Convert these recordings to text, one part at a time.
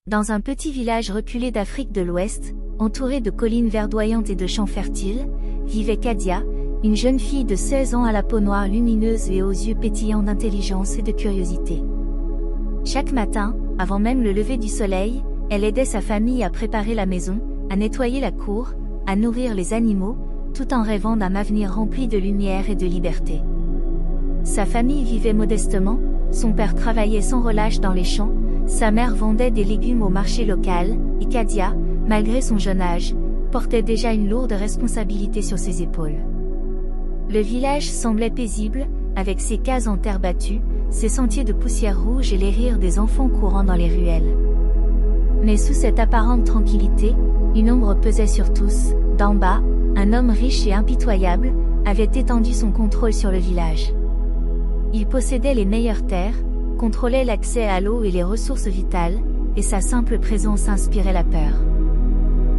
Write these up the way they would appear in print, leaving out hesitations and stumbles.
Dans un petit village reculé d'Afrique de l'Ouest, entouré de collines verdoyantes et de champs fertiles, vivait Kadia, une jeune fille de 16 ans à la peau noire lumineuse et aux yeux pétillants d'intelligence et de curiosité. Chaque matin, avant même le lever du soleil, elle aidait sa famille à préparer la maison, à nettoyer la cour, à nourrir les animaux, tout en rêvant d'un avenir rempli de lumière et de liberté. Sa famille vivait modestement, son père travaillait sans relâche dans les champs, sa mère vendait des légumes au marché local, et Kadia, malgré son jeune âge, portait déjà une lourde responsabilité sur ses épaules. Le village semblait paisible, avec ses cases en terre battue, ses sentiers de poussière rouge et les rires des enfants courant dans les ruelles. Mais sous cette apparente tranquillité, une ombre pesait sur tous. D'en bas, un homme riche et impitoyable avait étendu son contrôle sur le village. Il possédait les meilleures terres, contrôlait l'accès à l'eau et les ressources vitales, et sa simple présence inspirait la peur.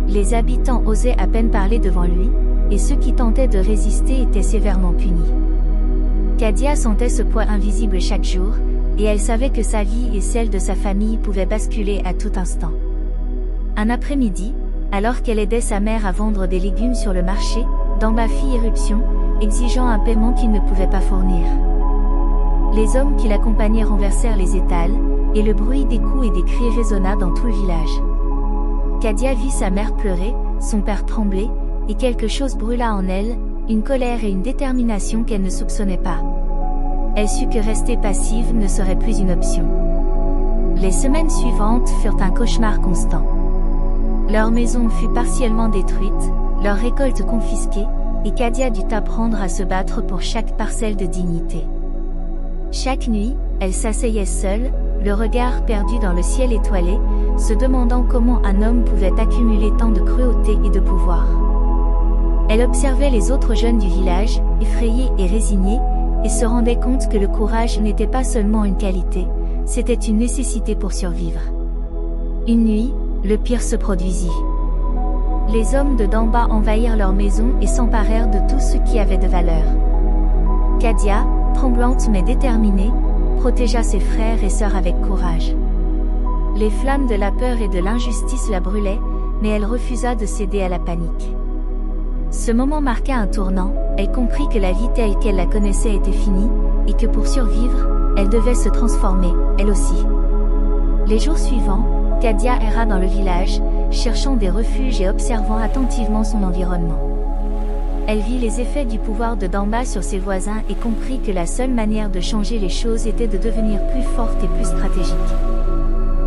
Les habitants osaient à peine parler devant lui, et ceux qui tentaient de résister étaient sévèrement punis. Kadia sentait ce poids invisible chaque jour, et elle savait que sa vie et celle de sa famille pouvaient basculer à tout instant. Un après-midi, alors qu'elle aidait sa mère à vendre des légumes sur le marché, Damba fit irruption, exigeant un paiement qu'il ne pouvait pas fournir. Les hommes qui l'accompagnaient renversèrent les étals, et le bruit des coups et des cris résonna dans tout le village. Kadia vit sa mère pleurer, son père trembler, et quelque chose brûla en elle, une colère et une détermination qu'elle ne soupçonnait pas. Elle sut que rester passive ne serait plus une option. Les semaines suivantes furent un cauchemar constant. Leur maison fut partiellement détruite, leur récolte confisquée, et Kadia dut apprendre à se battre pour chaque parcelle de dignité. Chaque nuit, elle s'asseyait seule, le regard perdu dans le ciel étoilé, se demandant comment un homme pouvait accumuler tant de cruauté et de pouvoir. Elle observait les autres jeunes du village, effrayés et résignés, et se rendait compte que le courage n'était pas seulement une qualité, c'était une nécessité pour survivre. Une nuit, le pire se produisit. Les hommes de Damba envahirent leur maison et s'emparèrent de tout ce qui avait de valeur. Kadia, tremblante mais déterminée, protégea ses frères et sœurs avec courage. Les flammes de la peur et de l'injustice la brûlaient, mais elle refusa de céder à la panique. Ce moment marqua un tournant, elle comprit que la vie telle qu'elle la connaissait était finie, et que pour survivre, elle devait se transformer, elle aussi. Les jours suivants, Kadia erra dans le village, cherchant des refuges et observant attentivement son environnement. Elle vit les effets du pouvoir de Damba sur ses voisins et comprit que la seule manière de changer les choses était de devenir plus forte et plus stratégique.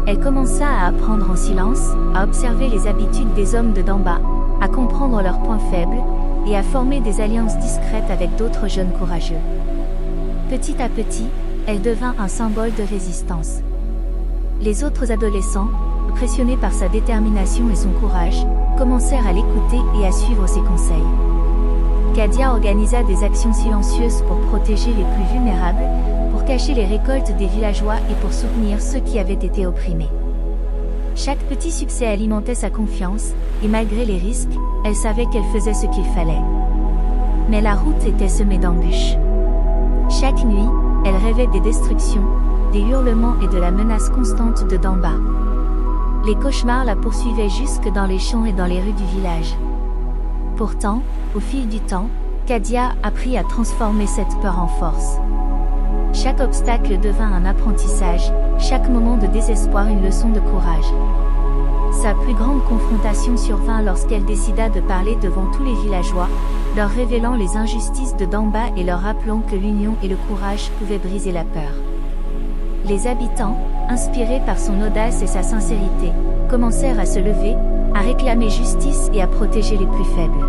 Elle commença à apprendre en silence, à observer les habitudes des hommes de Damba, à comprendre leurs points faibles, et à former des alliances discrètes avec d'autres jeunes courageux. Petit à petit, elle devint un symbole de résistance. Les autres adolescents, impressionnés par sa détermination et son courage, commencèrent à l'écouter et à suivre ses conseils. Kadia organisa des actions silencieuses pour protéger les plus vulnérables, pour cacher les récoltes des villageois et pour soutenir ceux qui avaient été opprimés. Chaque petit succès alimentait sa confiance, et malgré les risques, elle savait qu'elle faisait ce qu'il fallait. Mais la route était semée d'embûches. Chaque nuit, elle rêvait des destructions, des hurlements et de la menace constante de Damba. Les cauchemars la poursuivaient jusque dans les champs et dans les rues du village. Pourtant, au fil du temps, Kadia apprit à transformer cette peur en force. Chaque obstacle devint un apprentissage, chaque moment de désespoir une leçon de courage. Sa plus grande confrontation survint lorsqu'elle décida de parler devant tous les villageois, leur révélant les injustices de Damba et leur rappelant que l'union et le courage pouvaient briser la peur. Les habitants, inspirés par son audace et sa sincérité, commencèrent à se lever, à réclamer justice et à protéger les plus faibles.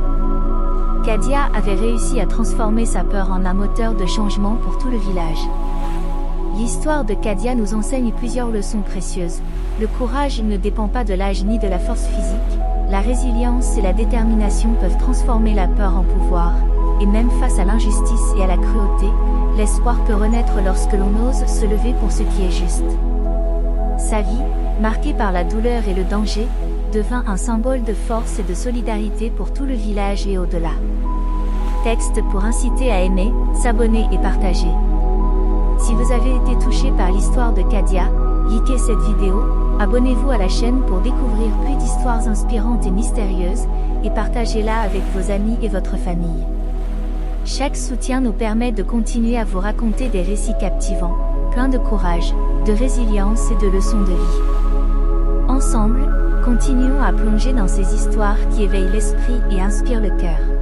Kadia avait réussi à transformer sa peur en un moteur de changement pour tout le village. L'histoire de Kadia nous enseigne plusieurs leçons précieuses. Le courage ne dépend pas de l'âge ni de la force physique, la résilience et la détermination peuvent transformer la peur en pouvoir, et même face à l'injustice et à la cruauté, l'espoir peut renaître lorsque l'on ose se lever pour ce qui est juste. Sa vie, marquée par la douleur et le danger, devint un symbole de force et de solidarité pour tout le village et au-delà. Texte pour inciter à aimer, s'abonner et partager. Si vous avez été touché par l'histoire de Kadia, likez cette vidéo, Abonnez-vous à la chaîne pour découvrir plus d'histoires inspirantes et mystérieuses, et partagez-la avec vos amis et votre famille. Chaque soutien nous permet de continuer à vous raconter des récits captivants, pleins de courage, de résilience et de leçons de vie. Ensemble, continuons à plonger dans ces histoires qui éveillent l'esprit et inspirent le cœur.